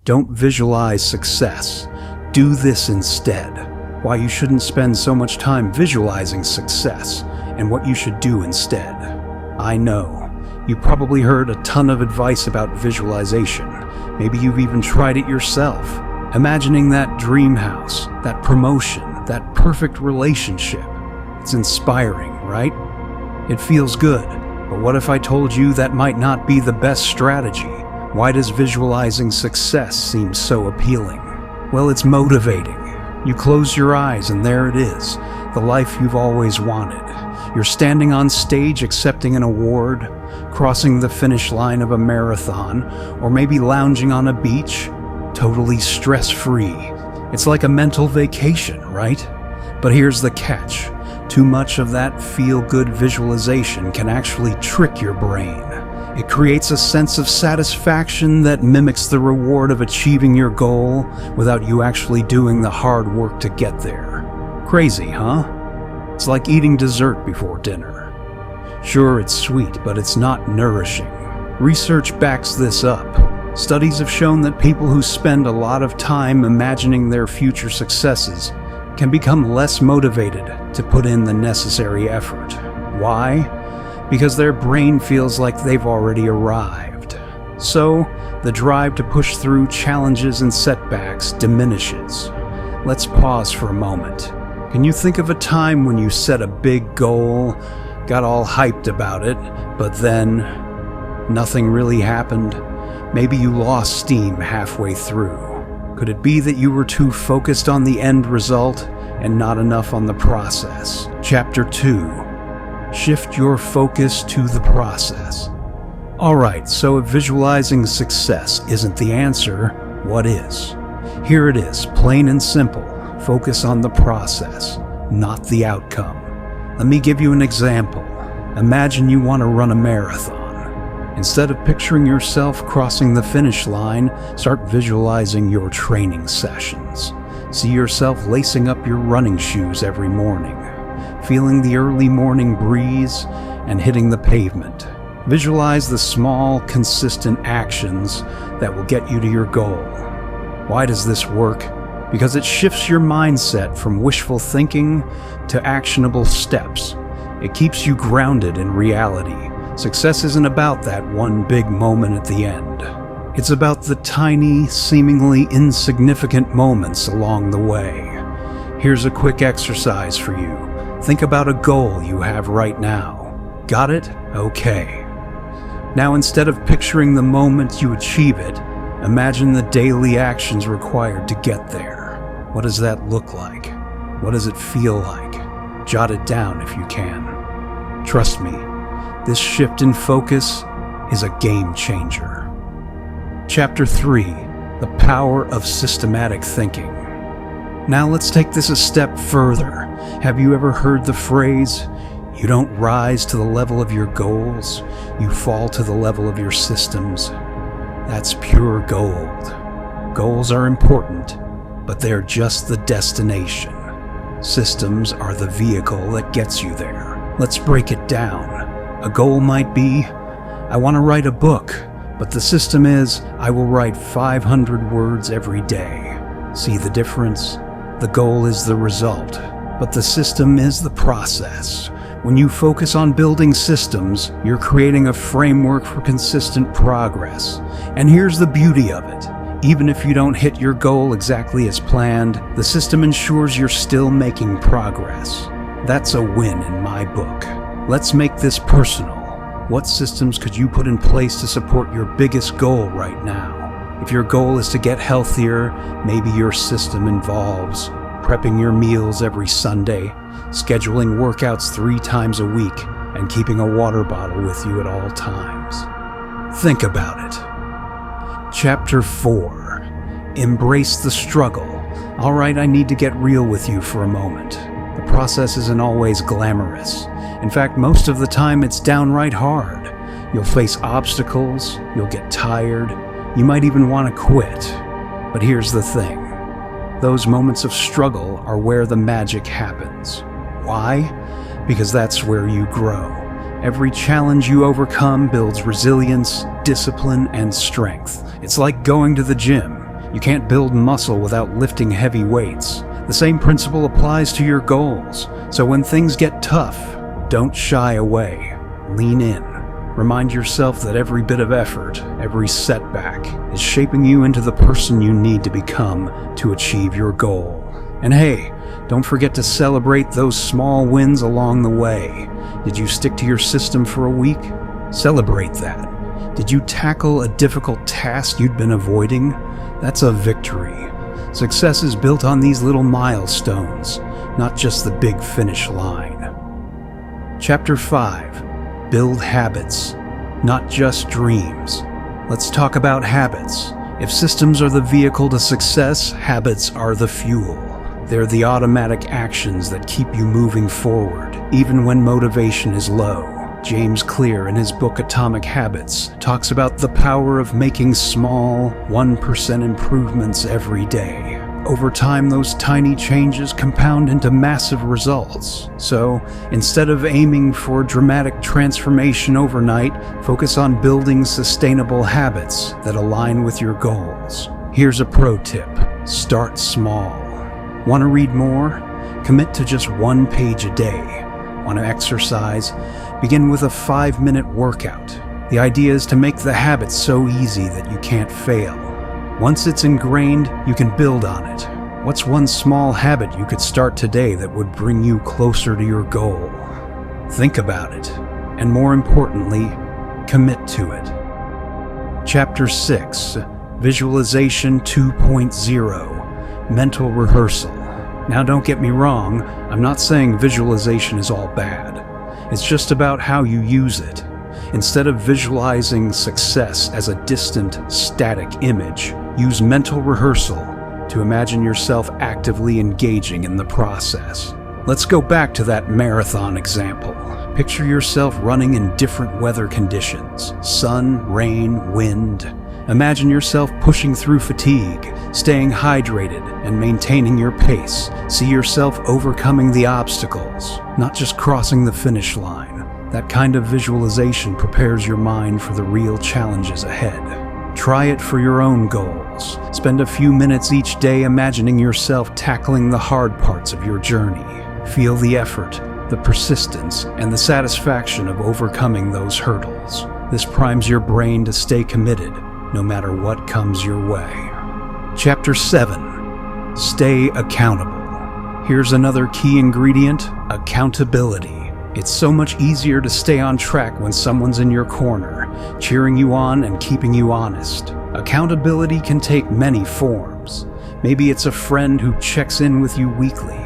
Don't visualize success. Do this instead. Why you shouldn't spend so much time visualizing success and what you should do instead. I know. You probably heard a ton of advice about visualization. Maybe you've even tried it yourself. Imagining that dream house, that promotion, that perfect relationship. It's inspiring, right? It feels good. But what if I told you that might not be the best strategy? Why does visualizing success seem so appealing? Well, it's motivating. You close your eyes and there it is, the life you've always wanted. You're standing on stage accepting an award, crossing the finish line of a marathon, or maybe lounging on a beach, totally stress-free. It's like a mental vacation, right? But here's the catch. Too much of that feel-good visualization can actually trick your brain. It creates a sense of satisfaction that mimics the reward of achieving your goal without you actually doing the hard work to get there. Crazy, huh? It's like eating dessert before dinner. Sure, it's sweet, but it's not nourishing. Research backs this up. Studies have shown that people who spend a lot of time imagining their future successes can become less motivated to put in the necessary effort. Why? Because their brain feels like they've already arrived. So, the drive to push through challenges and setbacks diminishes. Let's pause for a moment. Can you think of a time when you set a big goal, got all hyped about it, but then nothing really happened? Maybe you lost steam halfway through. Could it be that you were too focused on the end result and not enough on the process? Chapter 2. Shift your focus to the process. Alright, so if visualizing success isn't the answer, what is? Here it is, plain and simple. Focus on the process, not the outcome. Let me give you an example. Imagine you want to run a marathon. Instead of picturing yourself crossing the finish line, start visualizing your training sessions. See yourself lacing up your running shoes every morning, feeling the early morning breeze and hitting the pavement. Visualize the small, consistent actions that will get you to your goal. Why does this work? Because it shifts your mindset from wishful thinking to actionable steps. It keeps you grounded in reality. Success isn't about that one big moment at the end. It's about the tiny, seemingly insignificant moments along the way. Here's a quick exercise for you. Think about a goal you have right now. Got it? Okay. Now, instead of picturing the moment you achieve it, imagine the daily actions required to get there. What does that look like? What does it feel like? Jot it down if you can. Trust me, this shift in focus is a game changer. Chapter 3. The Power of Systematic Thinking. Now let's take this a step further. Have you ever heard the phrase, you don't rise to the level of your goals, you fall to the level of your systems? That's pure gold. Goals are important, but they're just the destination. Systems are the vehicle that gets you there. Let's break it down. A goal might be, I want to write a book, but the system is, I will write 500 words every day. See the difference? The goal is the result, but the system is the process. When you focus on building systems, you're creating a framework for consistent progress. And here's the beauty of it. Even if you don't hit your goal exactly as planned, the system ensures you're still making progress. That's a win in my book. Let's make this personal. What systems could you put in place to support your biggest goal right now? If your goal is to get healthier, maybe your system involves prepping your meals every Sunday, scheduling workouts 3 times a week, and keeping a water bottle with you at all times. Think about it. Chapter 4. Embrace the struggle. Alright, I need to get real with you for a moment. The process isn't always glamorous. In fact, most of the time it's downright hard. You'll face obstacles, you'll get tired, you might even want to quit. But here's the thing. Those moments of struggle are where the magic happens. Why? Because that's where you grow. Every challenge you overcome builds resilience, discipline, and strength. It's like going to the gym. You can't build muscle without lifting heavy weights. The same principle applies to your goals. So when things get tough, don't shy away. Lean in. Remind yourself that every bit of effort, every setback, is shaping you into the person you need to become to achieve your goal. And hey, don't forget to celebrate those small wins along the way. Did you stick to your system for a week? Celebrate that. Did you tackle a difficult task you'd been avoiding? That's a victory. Success is built on these little milestones, not just the big finish line. Chapter 5. Build habits, not just dreams. Let's talk about habits. If systems are the vehicle to success, habits are the fuel. They're the automatic actions that keep you moving forward, even when motivation is low. James Clear, in his book Atomic Habits, talks about the power of making small, 1% improvements every day. Over time, those tiny changes compound into massive results. So, instead of aiming for dramatic transformation overnight, focus on building sustainable habits that align with your goals. Here's a pro tip: start small. Want to read more? Commit to just 1 page a day. Want to exercise? Begin with a 5-minute workout. The idea is to make the habit so easy that you can't fail. Once it's ingrained, you can build on it. What's one small habit you could start today that would bring you closer to your goal? Think about it, and more importantly, commit to it. Chapter 6. Visualization 2.0. Mental rehearsal. Now don't get me wrong, I'm not saying visualization is all bad. It's just about how you use it. Instead of visualizing success as a distant, static image, use mental rehearsal to imagine yourself actively engaging in the process. Let's go back to that marathon example. Picture yourself running in different weather conditions: sun, rain, wind. Imagine yourself pushing through fatigue, staying hydrated, and maintaining your pace. See yourself overcoming the obstacles, not just crossing the finish line. That kind of visualization prepares your mind for the real challenges ahead. Try it for your own goals. Spend a few minutes each day imagining yourself tackling the hard parts of your journey. Feel the effort, the persistence, and the satisfaction of overcoming those hurdles. This primes your brain to stay committed, no matter what comes your way. Chapter 7. Stay accountable. Here's another key ingredient: accountability. It's so much easier to stay on track when someone's in your corner, cheering you on and keeping you honest. Accountability can take many forms. Maybe it's a friend who checks in with you weekly.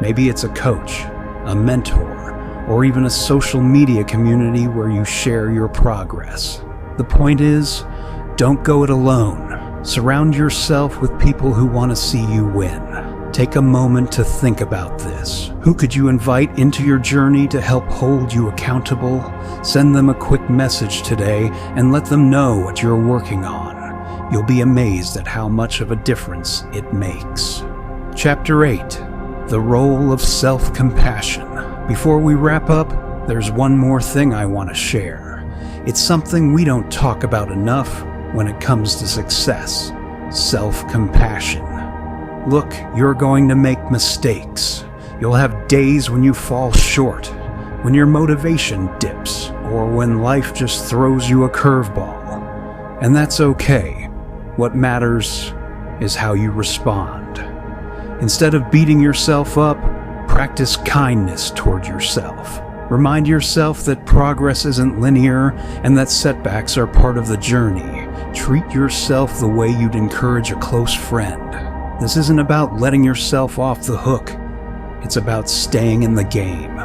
Maybe it's a coach, a mentor, or even a social media community where you share your progress. The point is, don't go it alone. Surround yourself with people who want to see you win. Take a moment to think about this. Who could you invite into your journey to help hold you accountable? Send them a quick message today and let them know what you're working on. You'll be amazed at how much of a difference it makes. Chapter 8. The role of self-compassion. Before we wrap up, there's one more thing I want to share. It's something we don't talk about enough when it comes to success: self-compassion. Look, you're going to make mistakes. You'll have days when you fall short, when your motivation dips, or when life just throws you a curveball. And that's okay. What matters is how you respond. Instead of beating yourself up, practice kindness toward yourself. Remind yourself that progress isn't linear and that setbacks are part of the journey. Treat yourself the way you'd encourage a close friend. This isn't about letting yourself off the hook. It's about staying in the game.